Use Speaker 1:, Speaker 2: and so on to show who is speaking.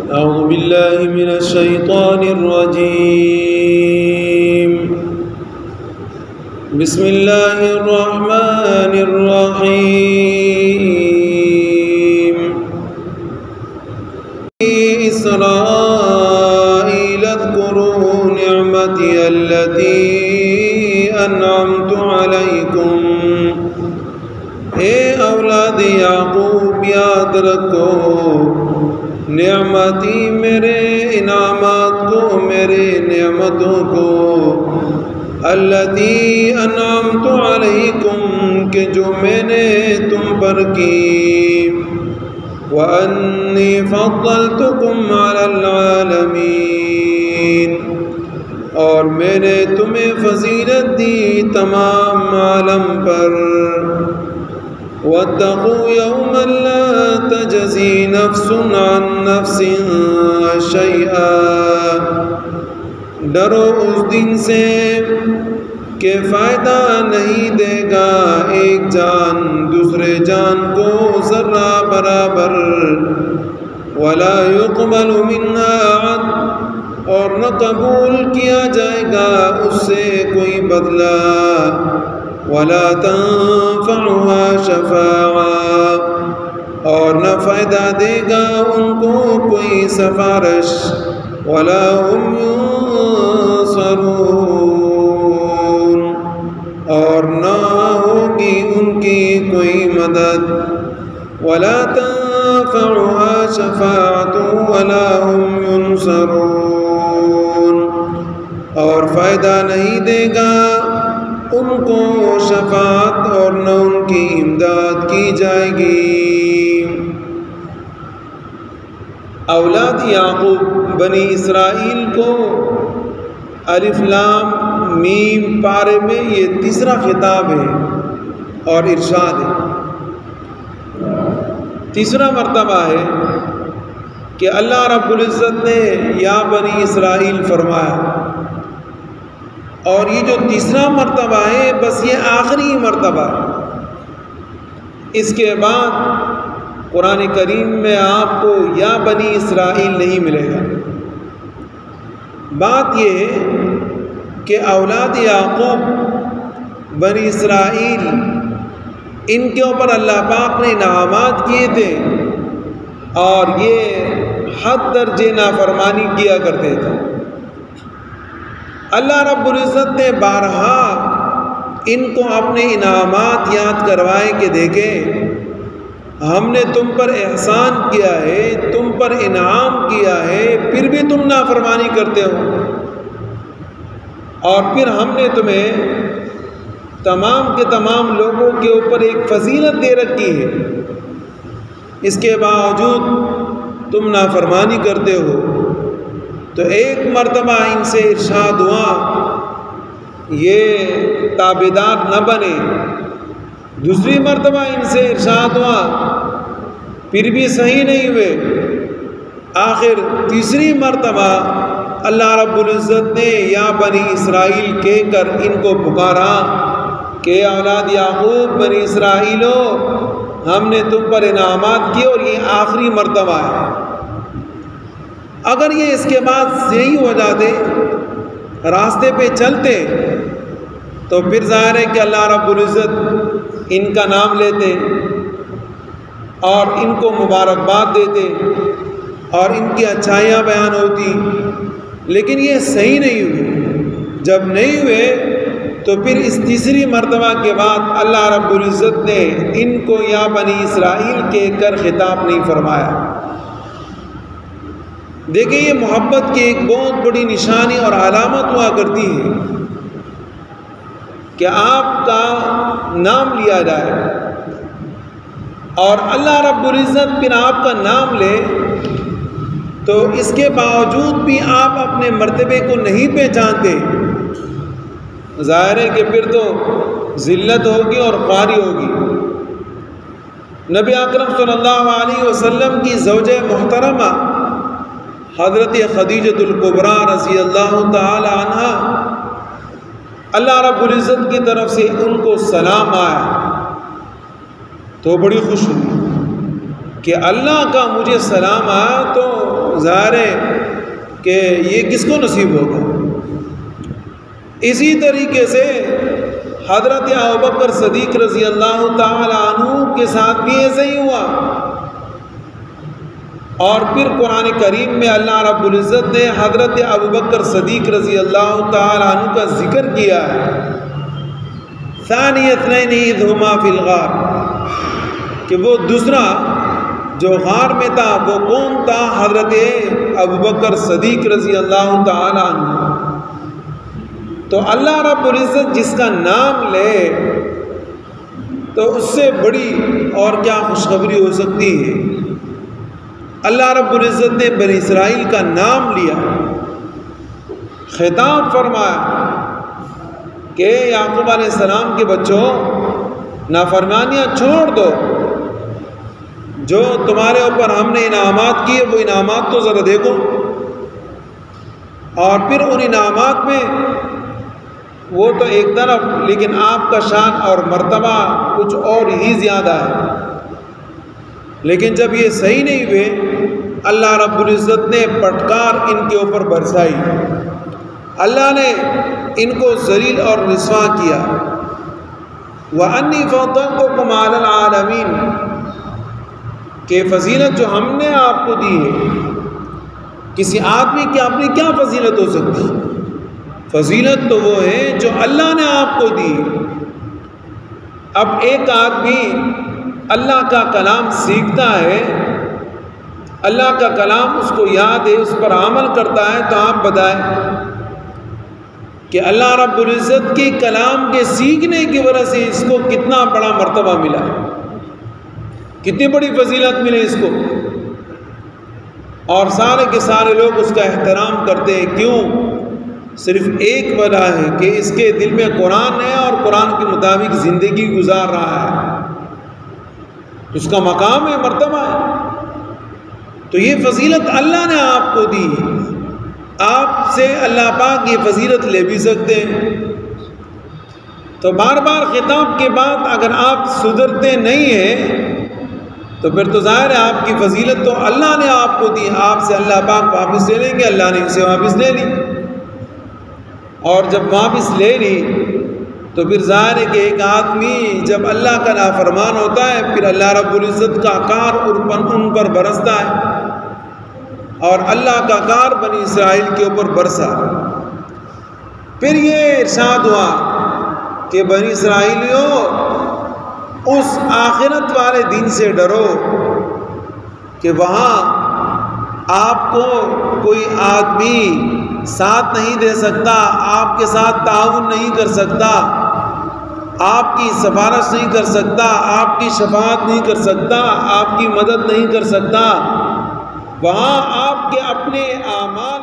Speaker 1: أعوذ بالله من الشيطان الرجيم. بسم الله الرحمن الرحيم. إسرائيل اذكروا نعمتي التي أنعمت عليكم. اے اولاد یعقوب یاد رکھو نعمتی میرے انعامات کو، میرے نعمتوں کو، التی انعمت علیکم کہ جو میں نے تم پر کی، وانی فضلتکم علی العالمین اور میں نے تمہیں فضیلت دی تمام عالم پر. واتقوا يوما لا تجزي نفس عن نفس شيئا. ڈرو اس دن سے کہ فائدہ نہیں دے گا ایک جان دوسرے جان کو ذرہ برابر. ولا يقبل منها عدل اور نہ قبول کیا جائے گا اس سے کوئی بدلہ. ولا تنفعها شفاعہ اور نہ فائدہ دے گا ان کو کوئی سفارش. ولا هم ينصرون اور نہ ہوگی ان کی کوئی مدد. ولا تنفعها شفاعة ولا هم ينصرون اور فائدہ نہیں دے گا ان کو شفاعت اور نہ ان کی امداد کی جائے گی. اولاد یعقوب بنی اسرائیل کو الف لام میم پارے میں یہ تیسرا خطاب ہے اور ارشاد ہے. تیسرا مرتبہ ہے کہ اللہ رب العزت نے یا بنی اسرائیل فرمایا، اور یہ جو تیسرا مرتبہ ہے بس یہ آخری مرتبہ. اس کے بعد قرآن کریم میں آپ کو یا بنی اسرائیل نہیں ملے گا. بات یہ ہے کہ اولاد یعقوب بنی اسرائیل ان کے اوپر اللہ پاک نے انعامات کیے تھے اور یہ حد درجے نافرمانی کیا کرتے تھے. اللہ رب العزت نے بارہا ان کو اپنے انعامات یاد کروائے کہ دیکھیں ہم نے تم پر احسان کیا ہے، تم پر انعام کیا ہے، پھر بھی تم نافرمانی کرتے ہو. اور پھر ہم نے تمہیں تمام کے تمام لوگوں کے اوپر ایک فضیلت دے رکھی ہے، اس کے باوجود تم نافرمانی کرتے ہو. تو ایک مرتبہ ان سے ارشاد ہوا یہ تابعدار نہ بنے، دوسری مرتبہ ان سے ارشاد ہوا پھر بھی صحیح نہیں ہوئے، آخر تیسری مرتبہ اللہ رب العزت نے یا بنی اسرائیل کہہ کر ان کو پکارا کہ اولاد یعقوب بنی اسرائیلو ہم نے تم پر انعامات کیے اور یہ آخری مرتبہ ہے. اگر یہ اس کے بعد صحیح ہو جاتے راستے پہ چلتے تو پھر ظاہر ہے کہ اللہ رب العزت ان کا نام لیتے اور ان کو مبارکباد دیتے اور ان کی اچھائیاں بیان ہوتی. لیکن یہ صحیح نہیں ہوئی. جب نہیں ہوئے تو پھر اس تیسری مرتبہ کے بعد اللہ رب العزت نے ان کو یا بنی اسرائیل کہہ کر خطاب نہیں فرمایا. دیکھیں یہ محبت کی ایک بہت بڑی نشانی اور علامت ہوا کرتی ہے کہ آپ کا نام لیا جائے اور اللہ رب العزت پھر آپ کا نام لے تو اس کے باوجود بھی آپ اپنے مرتبے کو نہیں پہچانتے. ظاہر ہے کہ پھر تو ذلت ہوگی اور خواری ہوگی. نبی اکرم صلی اللہ علیہ وسلم کی زوجہ محترمہ حضرت خدیجۃ الکبریٰ رضی اللہ تعالی عنہا اللہ رب العزت کی طرف سے ان کو سلام آیا تو بڑی خوش ہوئی کہ اللہ کا مجھے سلام آیا تو ظاہر ہے کہ یہ کس کو نصیب ہوگا۔ اسی طریقے سے حضرت ابوبکر صدیق رضی اللہ تعالی عنہ کے ساتھ بھی ایسا ہی ہوا، اور پھر قرآن کریم میں اللہ رب العزت نے حضرت ابوبکر صدیق رضی اللہ تعالی عنہ کا ذکر کیا ہے، ثانی اثنین اذ ہما فی الغار، کہ وہ دوسرا جو غار میں تھا وہ کون تھا؟ حضرت ابوبکر صدیق رضی اللہ تعالی عنہ۔ تو اللہ رب العزت جس کا نام لے تو اس سے بڑی اور کیا خوشخبری ہو سکتی ہے۔ اللہ رب العزت نے بنی اسرائیل کا نام لیا، خطاب فرمایا کہ یعقوب علیہ السلام کے بچوں نافرمانیاں چھوڑ دو، جو تمہارے اوپر ہم نے انعامات کیے وہ انعامات تو ذرا دیکھو، اور پھر ان انعامات میں وہ تو ایک طرف، لیکن آپ کا شان اور مرتبہ کچھ اور ہی زیادہ ہے۔ لیکن جب یہ صحیح نہیں ہوئے، اللہ رب العزت نے پٹکار ان کے اوپر برسائی، اللہ نے ان کو ذلیل اور رسوا کیا۔ وَأَنِّي فَضَّلْتُكُمْ عَلَى الْعَالَمِينَ، کہ فضیلت جو ہم نے آپ کو دی ہے، کسی آدمی کی اپنی کیا فضیلت ہو سکتی؟ فضیلت تو وہ ہے جو اللہ نے آپ کو دی۔ اب ایک آدمی اللہ کا کلام سیکھتا ہے، اللہ کا کلام اس کو یاد ہے، اس پر عمل کرتا ہے، تو آپ بتائیں کہ اللہ رب العزت کے کلام کے سیکھنے کی وجہ سے اس کو کتنا بڑا مرتبہ ملا، کتنی بڑی فضیلت ملے اس کو، اور سارے کے سارے لوگ اس کا احترام کرتے ہیں۔ کیوں؟ صرف ایک وجہ ہے کہ اس کے دل میں قرآن ہے اور قرآن کے مطابق زندگی گزار رہا ہے، اس کا مقام ہے، مرتبہ ہے۔ تو یہ فضیلت اللہ نے آپ کو دی، آپ سے اللہ پاک یہ فضیلت لے بھی سکتے ہیں۔ تو بار بار خطاب کے بعد اگر آپ سدھرتے نہیں ہیں تو پھر تو ظاہر ہے آپ کی فضیلت تو اللہ نے آپ کو دی، آپ سے اللہ پاک واپس لے لیں گے، اللہ نے اسے واپس لے لی، اور جب واپس لے لی تو پھر ظاہر ہے کہ ایک آدمی جب اللہ کا نافرمان ہوتا ہے پھر اللہ رب العزت کا کار ان پر برستا ہے، اور اللہ کا کار بنی اسرائیل کے اوپر برسا۔ پھر یہ ارشاد ہوا کہ بنی اسرائیلیوں اس آخرت والے دن سے ڈرو کہ وہاں آپ کو کوئی آدمی ساتھ نہیں دے سکتا، آپ کے ساتھ تعاون نہیں کر سکتا، آپ کی سفارش نہیں کر سکتا، آپ کی شفاعت نہیں کر سکتا، آپ کی مدد نہیں کر سکتا۔ وہاں آپ کے اپنے اعمال